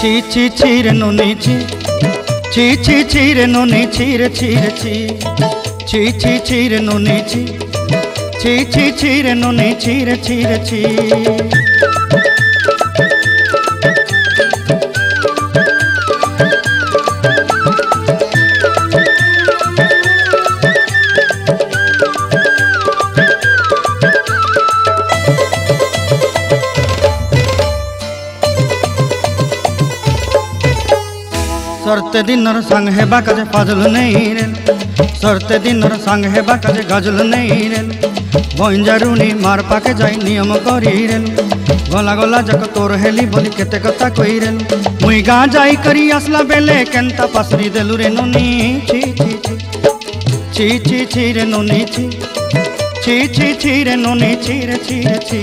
ছি ছি ছি রে নুনি ছি ছি ছি ছি রে নুনি ছি রে ছি রে ছি ছি ছি ছি রে নুনি ছি ছি ছি ছি রে নুনি ছি রে ছি রে ছি। सरते दिनर संग हेबा काजे फाजल नहीं रेल सरते दिनर संग हेबा काजे गजल नहीं रेल बंजारुनी मार पाके जाई नियम करी रेल गला गला जक तोर हेली बोली केते कथा कई रेल मुई गा जाई करी आसला बेले केंता पासरी देलु रे नुनी छी छी छी छी छी रे नुनी छी छी छी छी रे नुनी छी रे छी रे छी।